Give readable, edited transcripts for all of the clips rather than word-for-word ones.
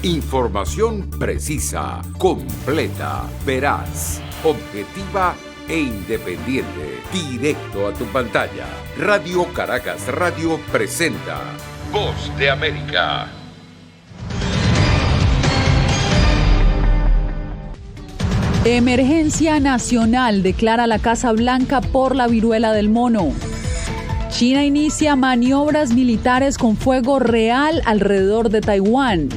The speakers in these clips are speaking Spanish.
Información precisa, completa, veraz, objetiva e independiente. Directo a tu pantalla. Radio Caracas Radio presenta Voz de América. Emergencia nacional declara la Casa Blanca por la viruela del mono. China inicia maniobras militares con fuego real alrededor de Taiwán.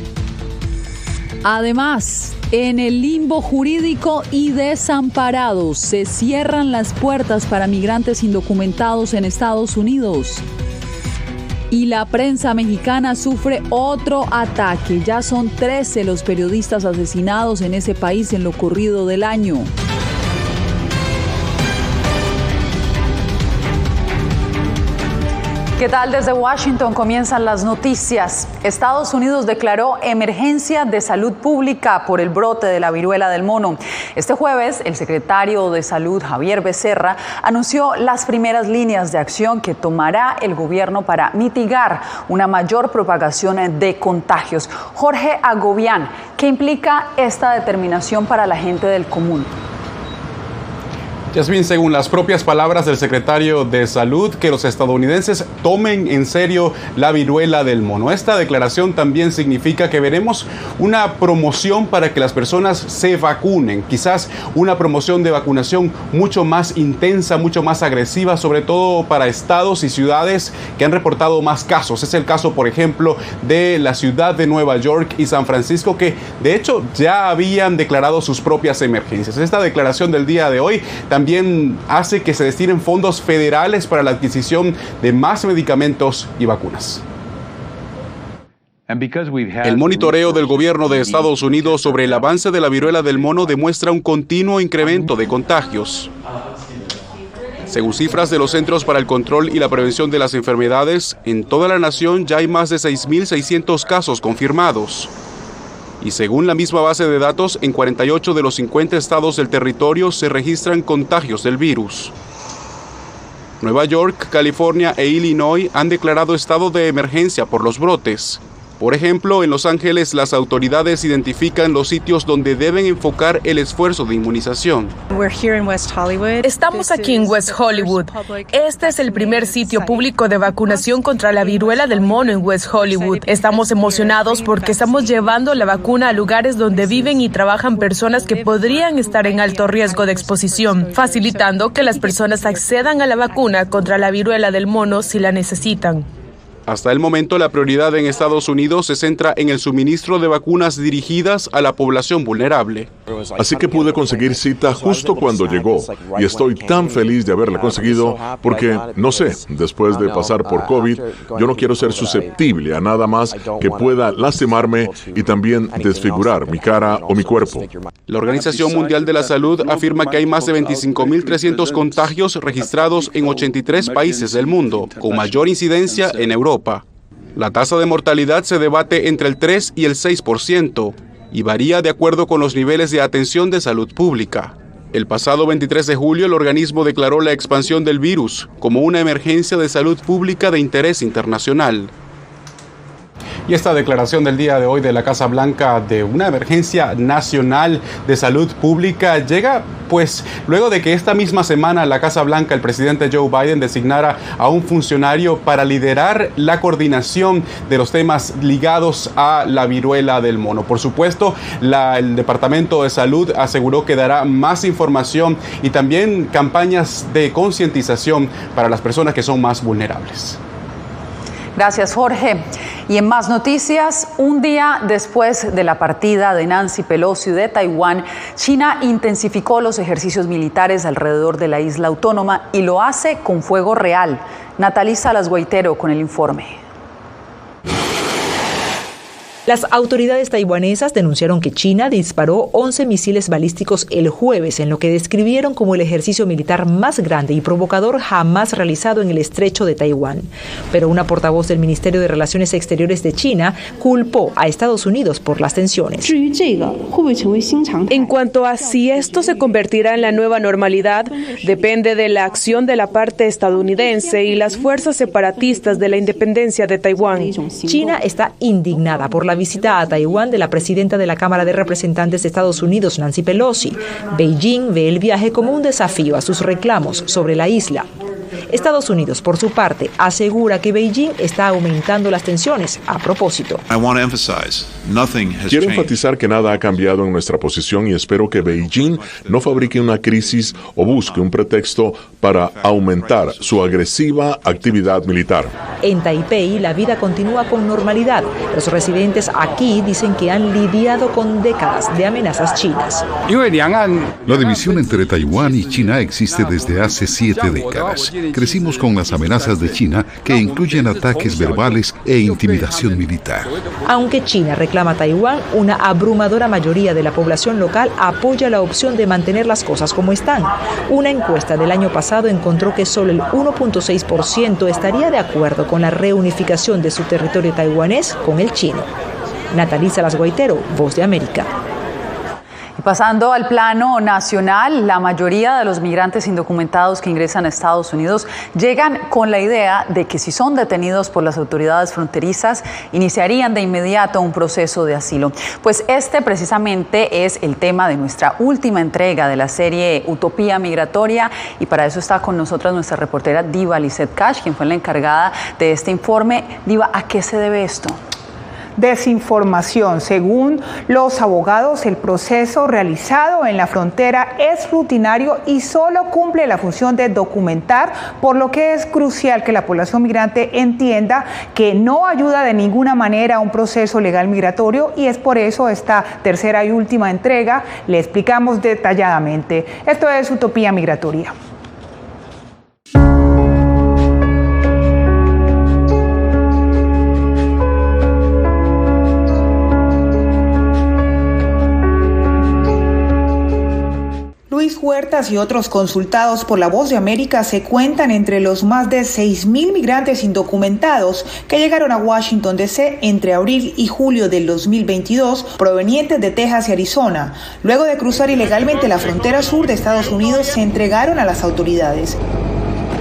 Además, en el limbo jurídico y desamparados se cierran las puertas para migrantes indocumentados en Estados Unidos. Y la prensa mexicana sufre otro ataque. Ya son 13 los periodistas asesinados en ese país en lo corrido del año. ¿Qué tal? Desde Washington comienzan las noticias. Estados Unidos declaró emergencia de salud pública por el brote de la viruela del mono. Este jueves, el secretario de Salud, Javier Becerra, anunció las primeras líneas de acción que tomará el gobierno para mitigar una mayor propagación de contagios. Jorge Agobián, ¿qué implica esta determinación para la gente del común? Yasmín, según las propias palabras del secretario de Salud, que los estadounidenses tomen en serio la viruela del mono. Esta declaración también significa que veremos una promoción para que las personas se vacunen, quizás una promoción de vacunación mucho más intensa, mucho más agresiva, sobre todo para estados y ciudades que han reportado más casos. Es el caso, por ejemplo, de la ciudad de Nueva York y San Francisco, que de hecho ya habían declarado sus propias emergencias. Esta declaración del día de hoy también hace que se destinen fondos federales para la adquisición de más medicamentos y vacunas. El monitoreo del gobierno de Estados Unidos sobre el avance de la viruela del mono demuestra un continuo incremento de contagios. Según cifras de los Centros para el Control y la Prevención de las Enfermedades, en toda la nación ya hay más de 6.600 casos confirmados. Y según la misma base de datos, en 48 de los 50 estados del territorio se registran contagios del virus. Nueva York, California e Illinois han declarado estado de emergencia por los brotes. Por ejemplo, en Los Ángeles las autoridades identifican los sitios donde deben enfocar el esfuerzo de inmunización. Estamos aquí en West Hollywood. Este es el primer sitio público de vacunación contra la viruela del mono en West Hollywood. Estamos emocionados porque estamos llevando la vacuna a lugares donde viven y trabajan personas que podrían estar en alto riesgo de exposición, facilitando que las personas accedan a la vacuna contra la viruela del mono si la necesitan. Hasta el momento, la prioridad en Estados Unidos se centra en el suministro de vacunas dirigidas a la población vulnerable. Así que pude conseguir cita justo cuando llegó y estoy tan feliz de haberla conseguido porque, no sé, después de pasar por COVID, yo no quiero ser susceptible a nada más que pueda lastimarme y también desfigurar mi cara o mi cuerpo. La Organización Mundial de la Salud afirma que hay más de 25.300 contagios registrados en 83 países del mundo, con mayor incidencia en Europa. La tasa de mortalidad se debate entre el 3 y el 6% y varía de acuerdo con los niveles de atención de salud pública. El pasado 23 de julio, el organismo declaró la expansión del virus como una emergencia de salud pública de interés internacional. Y esta declaración del día de hoy de la Casa Blanca de una emergencia nacional de salud pública llega pues luego de que esta misma semana la Casa Blanca, el presidente Joe Biden, designara a un funcionario para liderar la coordinación de los temas ligados a la viruela del mono. Por supuesto, el Departamento de Salud aseguró que dará más información y también campañas de concientización para las personas que son más vulnerables. Gracias, Jorge. Y en más noticias, un día después de la partida de Nancy Pelosi de Taiwán, China intensificó los ejercicios militares alrededor de la isla autónoma y lo hace con fuego real. Natalí Salas Guaitero con el informe. Las autoridades taiwanesas denunciaron que China disparó 11 misiles balísticos el jueves, en lo que describieron como el ejercicio militar más grande y provocador jamás realizado en el estrecho de Taiwán. Pero una portavoz del Ministerio de Relaciones Exteriores de China culpó a Estados Unidos por las tensiones. En cuanto a si esto se convertirá en la nueva normalidad, depende de la acción de la parte estadounidense y las fuerzas separatistas de la independencia de Taiwán. China está indignada por la la visita a Taiwán de la presidenta de la Cámara de Representantes de Estados Unidos, Nancy Pelosi. Beijing ve el viaje como un desafío a sus reclamos sobre la isla. Estados Unidos, por su parte, asegura que Beijing está aumentando las tensiones a propósito. Quiero enfatizar que nada ha cambiado en nuestra posición y espero que Beijing no fabrique una crisis o busque un pretexto para aumentar su agresiva actividad militar. En Taipei, la vida continúa con normalidad. Los residentes aquí dicen que han lidiado con décadas de amenazas chinas. La división entre Taiwán y China existe desde hace 7 décadas. Crecimos con las amenazas de China, que incluyen ataques verbales e intimidación militar. Aunque China reclama a Taiwán, una abrumadora mayoría de la población local apoya la opción de mantener las cosas como están. Una encuesta del año pasado encontró que solo el 1.6% estaría de acuerdo con la reunificación de su territorio taiwanés con el chino. Natalie Salas Guaitero, Voz de América. Pasando al plano nacional, la mayoría de los migrantes indocumentados que ingresan a Estados Unidos llegan con la idea de que si son detenidos por las autoridades fronterizas, iniciarían de inmediato un proceso de asilo. Pues este precisamente es el tema de nuestra última entrega de la serie Utopía Migratoria, y para eso está con nosotras nuestra reportera Diva Lizeth Cash, quien fue la encargada de este informe. Diva, ¿a qué se debe esto? Desinformación. Según los abogados, el proceso realizado en la frontera es rutinario y solo cumple la función de documentar, por lo que es crucial que la población migrante entienda que no ayuda de ninguna manera a un proceso legal migratorio, y es por eso esta tercera y última entrega le explicamos detalladamente. Esto es Utopía Migratoria. Luis Huertas y otros consultados por La Voz de América se cuentan entre los más de 6.000 migrantes indocumentados que llegaron a Washington, D.C. entre abril y julio del 2022, provenientes de Texas y Arizona. Luego de cruzar ilegalmente la frontera sur de Estados Unidos, se entregaron a las autoridades.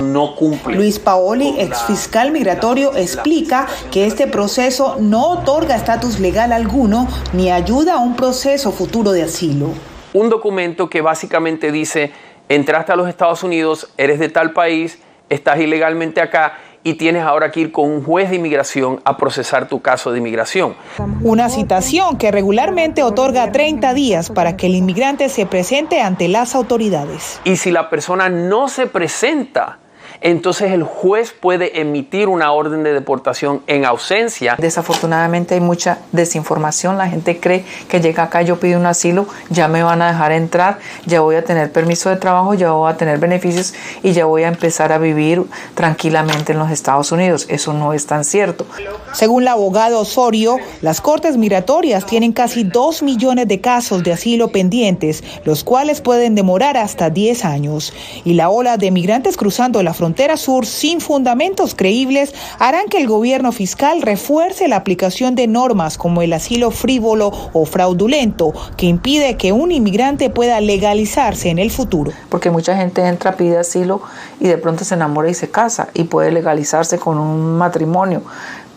No cumple. Luis Paoli, exfiscal migratorio, explica que este proceso no otorga estatus legal alguno ni ayuda a un proceso futuro de asilo. Un documento que básicamente dice: entraste a los Estados Unidos, eres de tal país, estás ilegalmente acá y tienes ahora que ir con un juez de inmigración a procesar tu caso de inmigración. Una citación que regularmente otorga 30 días para que el inmigrante se presente ante las autoridades. Y si la persona no se presenta, entonces el juez puede emitir una orden de deportación en ausencia. Desafortunadamente hay mucha desinformación. La gente cree que llega acá, yo pido un asilo, ya me van a dejar entrar, ya voy a tener permiso de trabajo, ya voy a tener beneficios y ya voy a empezar a vivir tranquilamente en los Estados Unidos. Eso no es tan cierto. Según la abogada Osorio, las cortes migratorias tienen casi 2 millones de casos de asilo pendientes, los cuales pueden demorar hasta 10 años. Y la ola de migrantes cruzando la frontera sur sin fundamentos creíbles harán que el gobierno fiscal refuerce la aplicación de normas como el asilo frívolo o fraudulento, que impide que un inmigrante pueda legalizarse en el futuro. Porque mucha gente entra, pide asilo y de pronto se enamora y se casa y puede legalizarse con un matrimonio.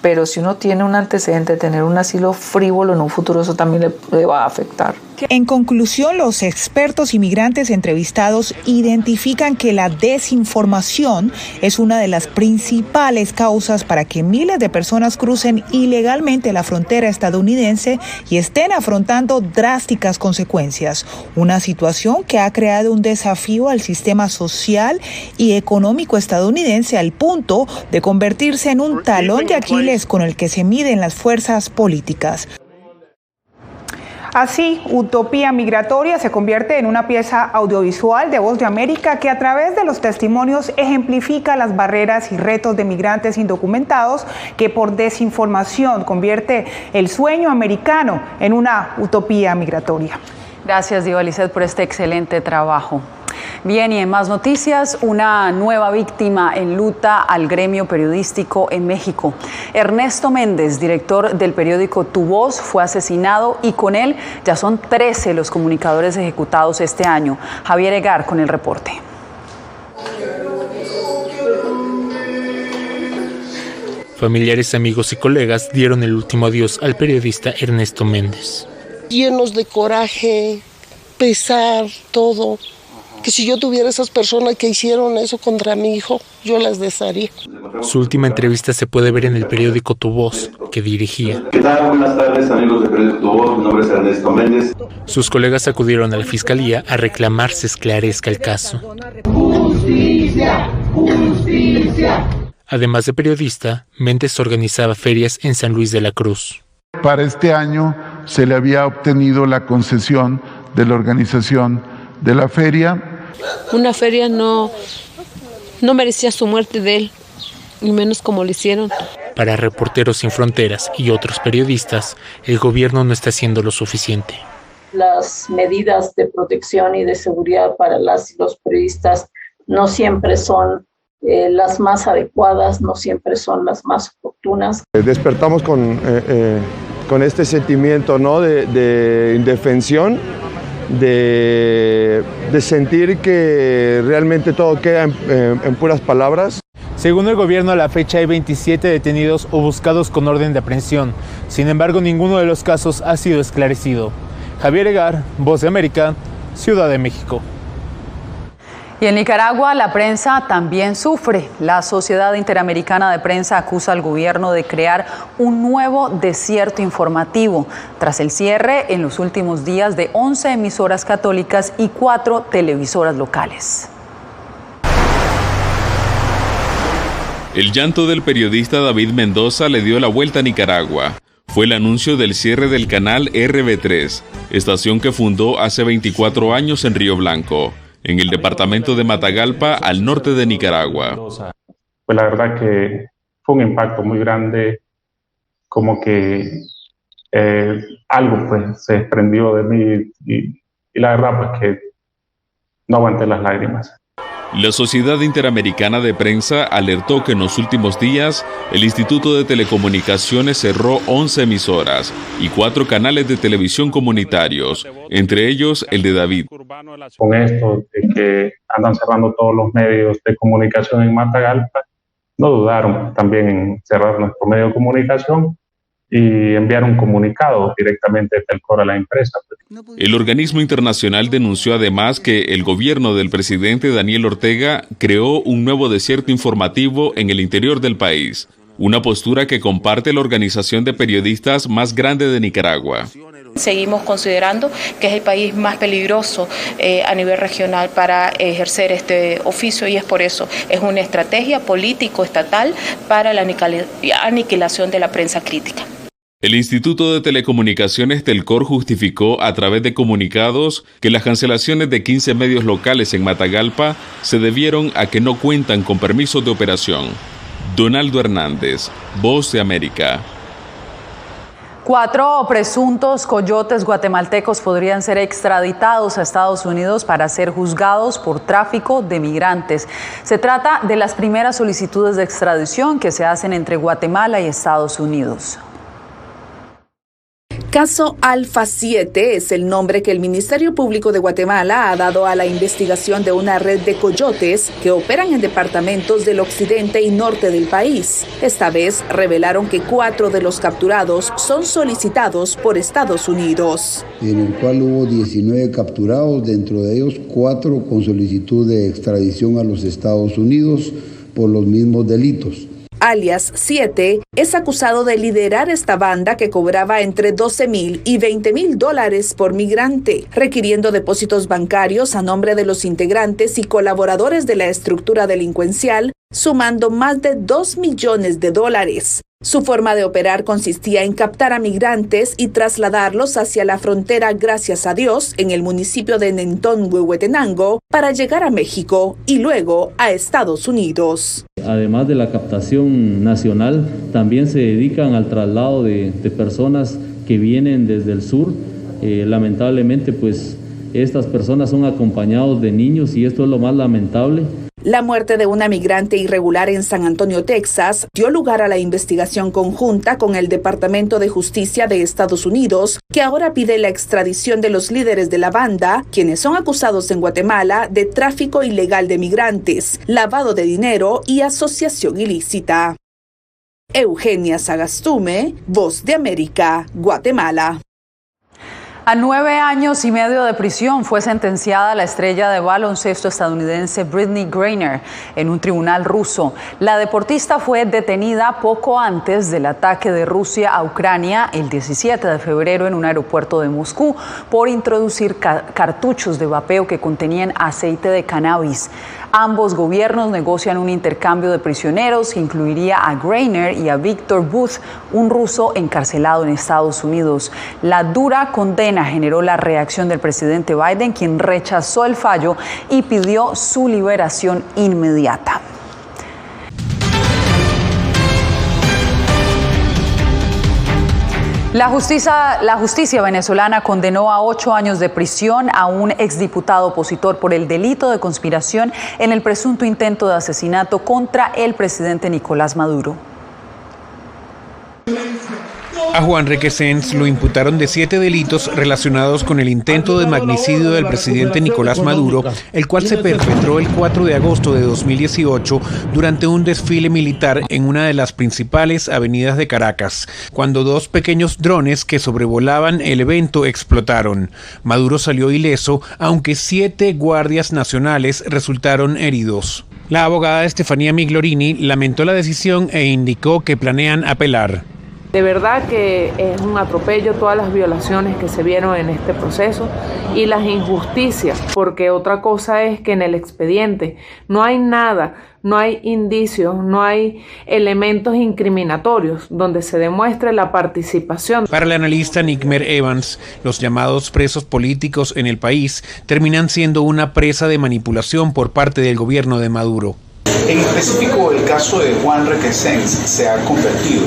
Pero si uno tiene un antecedente de tener un asilo frívolo en un futuro, eso también le va a afectar. En conclusión, los expertos inmigrantes entrevistados identifican que la desinformación es una de las principales causas para que miles de personas crucen ilegalmente la frontera estadounidense y estén afrontando drásticas consecuencias. Una situación que ha creado un desafío al sistema social y económico estadounidense al punto de convertirse en un talón de Aquiles con el que se miden las fuerzas políticas. Así, Utopía Migratoria se convierte en una pieza audiovisual de Voz de América que a través de los testimonios ejemplifica las barreras y retos de migrantes indocumentados, que por desinformación convierte el sueño americano en una utopía migratoria. Gracias, Diva Lizeth, por este excelente trabajo. Bien, y en más noticias, una nueva víctima enluta al gremio periodístico en México. Ernesto Méndez, director del periódico Tu Voz, fue asesinado y con él ya son 13 los comunicadores ejecutados este año. Javier Egar con el reporte. Familiares, amigos y colegas dieron el último adiós al periodista Ernesto Méndez. Llenos de coraje, pesar, todo. Que si yo tuviera esas personas que hicieron eso contra mi hijo, yo las desharía. Su última entrevista se puede ver en el periódico Tu Voz, que dirigía. ¿Qué tal? Buenas tardes, amigos de periódico Tu Voz. Mi nombre es Ernesto Méndez. Sus colegas acudieron a la fiscalía a reclamar se esclarezca el caso. ¡Justicia! ¡Justicia! Además de periodista, Méndez organizaba ferias en San Luis de la Cruz. Para este año se le había obtenido la concesión de la organización de la feria. Una feria no merecía su muerte de él, y menos como lo hicieron. Para Reporteros Sin Fronteras y otros periodistas, el gobierno no está haciendo lo suficiente. Las medidas de protección y de seguridad para las y los periodistas no siempre son las más adecuadas, no siempre son las más oportunas. Despertamos con este sentimiento, ¿no?, de indefensión, de sentir que realmente todo queda en puras palabras. Según el gobierno, a la fecha hay 27 detenidos o buscados con orden de aprehensión. Sin embargo, ninguno de los casos ha sido esclarecido. Javier Egar, Voz de América, Ciudad de México. Y en Nicaragua la prensa también sufre. La Sociedad Interamericana de Prensa acusa al gobierno de crear un nuevo desierto informativo tras el cierre en los últimos días de 11 emisoras católicas y 4 televisoras locales. El llanto del periodista David Mendoza le dio la vuelta a Nicaragua. Fue el anuncio del cierre del canal RB3, estación que fundó hace 24 años en Río Blanco, en el departamento de Matagalpa, al norte de Nicaragua. Pues la verdad que fue un impacto muy grande, como que algo pues se desprendió de mí y la verdad pues que no aguanté las lágrimas. La Sociedad Interamericana de Prensa alertó que en los últimos días el Instituto de Telecomunicaciones cerró 11 emisoras y 4 canales de televisión comunitarios, entre ellos el de David. Con esto de que andan cerrando todos los medios de comunicación en Matagalpa, no dudaron también en cerrar nuestro medio de comunicación y enviar un comunicado directamente del Telcor a la empresa. El organismo internacional denunció además que el gobierno del presidente Daniel Ortega creó un nuevo desierto informativo en el interior del país, una postura que comparte la organización de periodistas más grande de Nicaragua. Seguimos considerando que es el país más peligroso a nivel regional para ejercer este oficio y es por eso, es una estrategia político-estatal para la aniquilación de la prensa crítica. El Instituto de Telecomunicaciones Telcor justificó a través de comunicados que las cancelaciones de 15 medios locales en Matagalpa se debieron a que no cuentan con permisos de operación. Donaldo Hernández, Voz de América. 4 presuntos coyotes guatemaltecos podrían ser extraditados a Estados Unidos para ser juzgados por tráfico de migrantes. Se trata de las primeras solicitudes de extradición que se hacen entre Guatemala y Estados Unidos. Caso Alfa 7 es el nombre que el Ministerio Público de Guatemala ha dado a la investigación de una red de coyotes que operan en departamentos del occidente y norte del país. Esta vez revelaron que 4 de los capturados son solicitados por Estados Unidos. En el cual hubo 19 capturados, dentro de ellos 4 con solicitud de extradición a los Estados Unidos por los mismos delitos. Alias 7 es acusado de liderar esta banda que cobraba entre $12,000 y $20,000 por migrante, requiriendo depósitos bancarios a nombre de los integrantes y colaboradores de la estructura delincuencial, sumando más de $2 millones. Su forma de operar consistía en captar a migrantes y trasladarlos hacia la frontera Gracias a Dios en el municipio de Nentón, Huehuetenango, para llegar a México y luego a Estados Unidos. Además de la captación nacional, también se dedican al traslado de personas que vienen desde el sur. Lamentablemente, pues estas personas son acompañados de niños y esto es lo más lamentable. La muerte de una migrante irregular en San Antonio, Texas, dio lugar a la investigación conjunta con el Departamento de Justicia de Estados Unidos, que ahora pide la extradición de los líderes de la banda, quienes son acusados en Guatemala de tráfico ilegal de migrantes, lavado de dinero y asociación ilícita. Eugenia Sagastume, Voz de América, Guatemala. A 9 años y medio de prisión fue sentenciada la estrella de baloncesto estadounidense Brittney Griner en un tribunal ruso. La deportista fue detenida poco antes del ataque de Rusia a Ucrania el 17 de febrero en un aeropuerto de Moscú por introducir cartuchos de vapeo que contenían aceite de cannabis. Ambos gobiernos negocian un intercambio de prisioneros que incluiría a Griner y a Viktor Bout, un ruso encarcelado en Estados Unidos. La dura condena generó la reacción del presidente Biden, quien rechazó el fallo y pidió su liberación inmediata. La justicia venezolana condenó a 8 años de prisión a un exdiputado opositor por el delito de conspiración en el presunto intento de asesinato contra el presidente Nicolás Maduro. A Juan Requesens lo imputaron de 7 delitos relacionados con el intento de magnicidio del presidente Nicolás Maduro, el cual se perpetró el 4 de agosto de 2018 durante un desfile militar en una de las principales avenidas de Caracas, cuando 2 pequeños drones que sobrevolaban el evento explotaron. Maduro salió ileso, aunque 7 guardias nacionales resultaron heridos. La abogada Estefanía Miglorini lamentó la decisión e indicó que planean apelar. De verdad que es un atropello todas las violaciones que se vieron en este proceso y las injusticias, porque otra cosa es que en el expediente no hay nada, no hay indicios, no hay elementos incriminatorios donde se demuestre la participación. Para el analista Nickmer Evans, los llamados presos políticos en el país terminan siendo una presa de manipulación por parte del gobierno de Maduro. En específico, el caso de Juan Requesens se ha convertido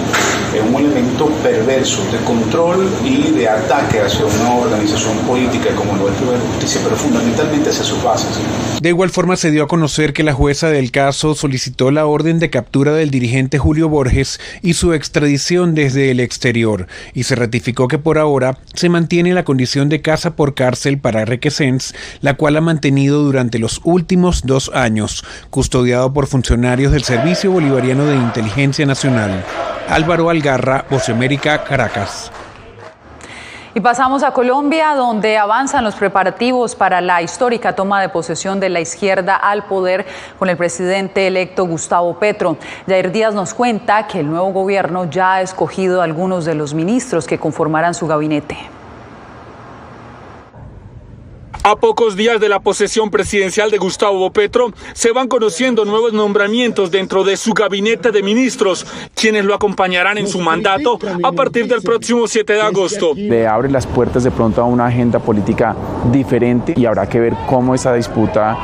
en un elemento perverso de control y de ataque hacia una organización política como el Tribunal de Justicia, pero fundamentalmente hacia sus bases. De igual forma, se dio a conocer que la jueza del caso solicitó la orden de captura del dirigente Julio Borges y su extradición desde el exterior, y se ratificó que por ahora se mantiene la condición de casa por cárcel para Requesens, la cual ha mantenido durante los últimos 2 años, custodiado por funcionarios del Servicio Bolivariano de Inteligencia Nacional. Álvaro Algarra, Voz de América, Caracas. Y pasamos a Colombia, donde avanzan los preparativos para la histórica toma de posesión de la izquierda al poder con el presidente electo Gustavo Petro. Yair Díaz nos cuenta que el nuevo gobierno ya ha escogido a algunos de los ministros que conformarán su gabinete. A pocos días de la posesión presidencial de Gustavo Petro, se van conociendo nuevos nombramientos dentro de su gabinete de ministros, quienes lo acompañarán en su mandato a partir del próximo 7 de agosto. Le abre las puertas de pronto a una agenda política diferente y habrá que ver cómo esa disputa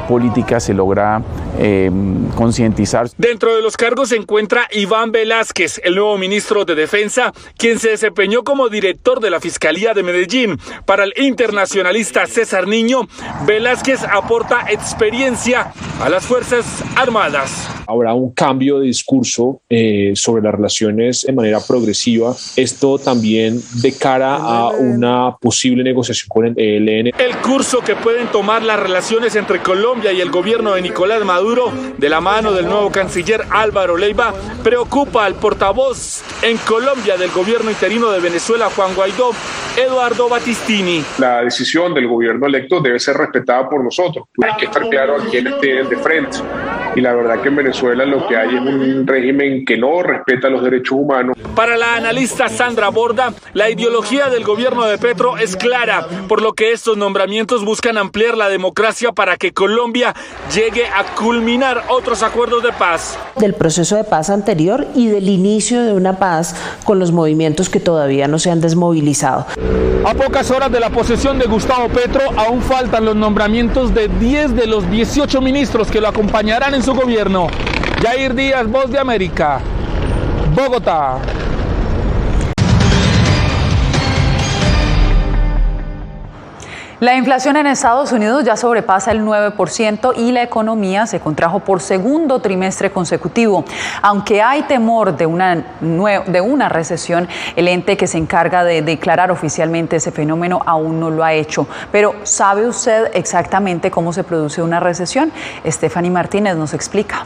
política se logra concientizar. Dentro de los cargos se encuentra Iván Velázquez, el nuevo ministro de Defensa, quien se desempeñó como director de la Fiscalía de Medellín. Para el internacionalista César Niño, Velázquez aporta experiencia a las Fuerzas Armadas. Habrá un cambio de discurso sobre las relaciones de manera progresiva. Esto también de cara a una posible negociación con el ELN. El curso que pueden tomar las relaciones entre Colombia y el gobierno de Nicolás Maduro, de la mano del nuevo canciller Álvaro Leiva, preocupa al portavoz en Colombia del gobierno interino de Venezuela, Juan Guaidó, Eduardo Battistini. La decisión del gobierno electo debe ser respetada por nosotros. Hay que estar claro a quiénes tienen de frente. Y la verdad que en Venezuela lo que hay es un régimen que no respeta los derechos humanos. Para la analista Sandra Borda, la ideología del gobierno de Petro es clara, por lo que estos nombramientos buscan ampliar la democracia para que Colombia llegue a culminar otros acuerdos de paz. Del proceso de paz anterior y del inicio de una paz con los movimientos que todavía no se han desmovilizado. A pocas horas de la posesión de Gustavo Petro, aún faltan los nombramientos de 10 de los 18 ministros que lo acompañarán en su gobierno. Yair Díaz, Voz de América, Bogotá. La inflación en Estados Unidos ya sobrepasa el 9% y la economía se contrajo por segundo trimestre consecutivo. Aunque hay temor de una recesión, el ente que se encarga de declarar oficialmente ese fenómeno aún no lo ha hecho. Pero ¿sabe usted exactamente cómo se produce una recesión? Stephanie Martínez nos explica.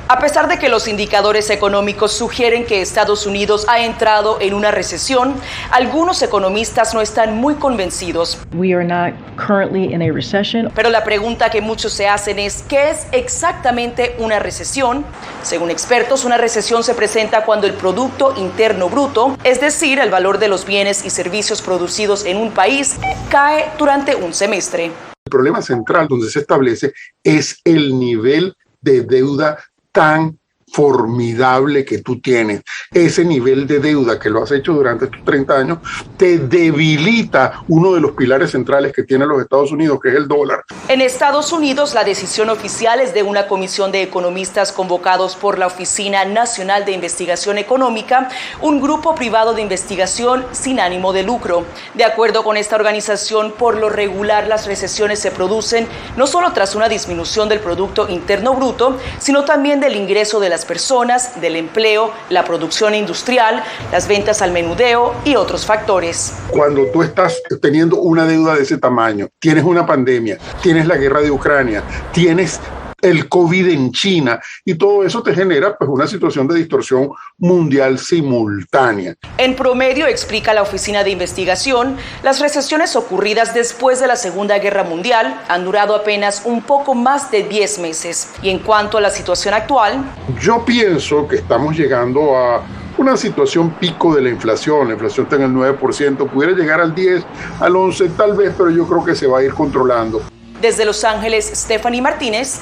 A pesar de que los indicadores económicos sugieren que Estados Unidos ha entrado en una recesión, algunos economistas no están muy convencidos. We are not currently in a recession. Pero la pregunta que muchos se hacen es, ¿qué es exactamente una recesión? Según expertos, una recesión se presenta cuando el Producto Interno Bruto, es decir, el valor de los bienes y servicios producidos en un país, cae durante un semestre. El problema central donde se establece es el nivel de deuda tan formidable que tú tienes. Ese nivel de deuda que lo has hecho durante estos 30 años te debilita uno de los pilares centrales que tienen los Estados Unidos, que es el dólar. En Estados Unidos, la decisión oficial es de una comisión de economistas convocados por la Oficina Nacional de Investigación Económica, un grupo privado de investigación sin ánimo de lucro. De acuerdo con esta organización, por lo regular las recesiones se producen no solo tras una disminución del Producto Interno Bruto, sino también del ingreso de las personas, del empleo, la producción industrial, las ventas al menudeo y otros factores. Cuando tú estás teniendo una deuda de ese tamaño, tienes una pandemia, tienes la guerra de Ucrania, tienes el COVID en China y todo eso te genera pues una situación de distorsión mundial simultánea. En promedio, explica la Oficina de Investigación, las recesiones ocurridas después de la Segunda Guerra Mundial han durado apenas un poco más de 10 meses. Y en cuanto a la situación actual, yo pienso que estamos llegando a una situación pico de la inflación está en el 9%, pudiera llegar al 10, al 11 tal vez, pero yo creo que se va a ir controlando. Desde Los Ángeles, Stephanie Martínez,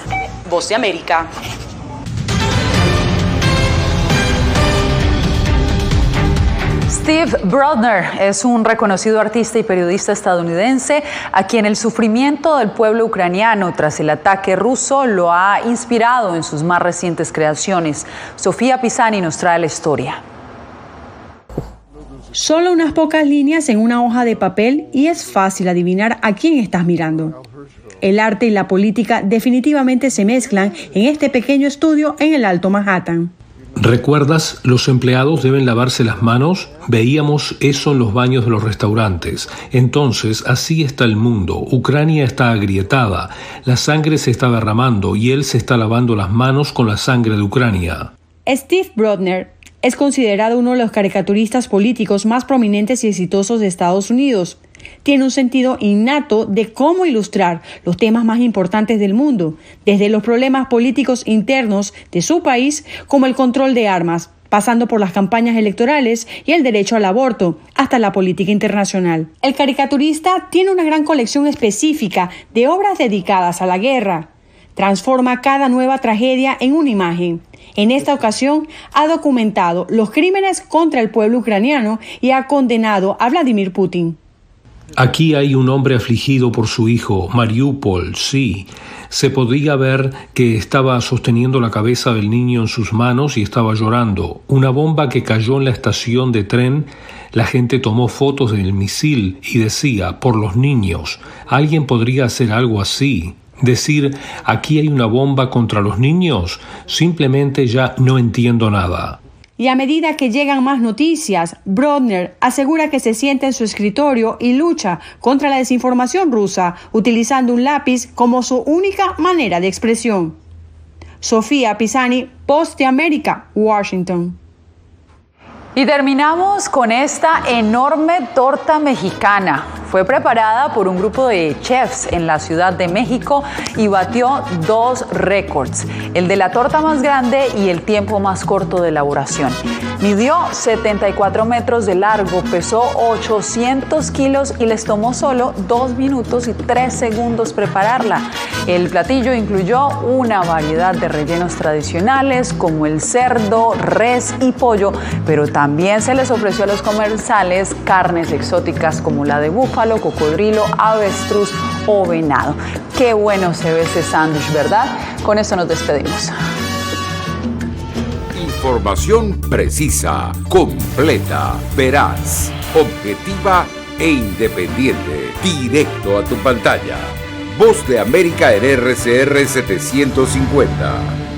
Voz de América. Steve Brodner es un reconocido artista y periodista estadounidense a quien el sufrimiento del pueblo ucraniano tras el ataque ruso lo ha inspirado en sus más recientes creaciones. Sofía Pisani nos trae la historia. Solo unas pocas líneas en una hoja de papel y es fácil adivinar a quién estás mirando. El arte y la política definitivamente se mezclan en este pequeño estudio en el Alto Manhattan. ¿Recuerdas? Los empleados deben lavarse las manos. Veíamos eso en los baños de los restaurantes. Entonces, así está el mundo. Ucrania está agrietada. La sangre se está derramando y él se está lavando las manos con la sangre de Ucrania. Steve Brodner es considerado uno de los caricaturistas políticos más prominentes y exitosos de Estados Unidos. Tiene un sentido innato de cómo ilustrar los temas más importantes del mundo, desde los problemas políticos internos de su país, como el control de armas, pasando por las campañas electorales y el derecho al aborto, hasta la política internacional. El caricaturista tiene una gran colección específica de obras dedicadas a la guerra. Transforma cada nueva tragedia en una imagen. En esta ocasión, ha documentado los crímenes contra el pueblo ucraniano y ha condenado a Vladimir Putin. Aquí hay un hombre afligido por su hijo, Mariupol, sí. Se podía ver que estaba sosteniendo la cabeza del niño en sus manos y estaba llorando. Una bomba que cayó en la estación de tren. La gente tomó fotos del misil y decía, por los niños, ¿alguien podría hacer algo así? Decir, aquí hay una bomba contra los niños, simplemente ya no entiendo nada. Y a medida que llegan más noticias, Brodner asegura que se sienta en su escritorio y lucha contra la desinformación rusa, utilizando un lápiz como su única manera de expresión. Sofía Pisani, Voz de América, Washington. Y terminamos con esta enorme torta mexicana. Fue preparada por un grupo de chefs en la Ciudad de México y batió 2 récords, el de la torta más grande y el tiempo más corto de elaboración. Midió 74 metros de largo, pesó 800 kilos y les tomó solo 2 minutos y 3 segundos prepararla. El platillo incluyó una variedad de rellenos tradicionales como el cerdo, res y pollo, pero también se les ofreció a los comensales carnes exóticas como la de búfalo, cocodrilo, avestruz o venado. Qué bueno se ve ese sándwich, ¿verdad? Con esto nos despedimos. Información precisa, completa, veraz, objetiva e independiente. Directo a tu pantalla. Voz de América en RCR 750.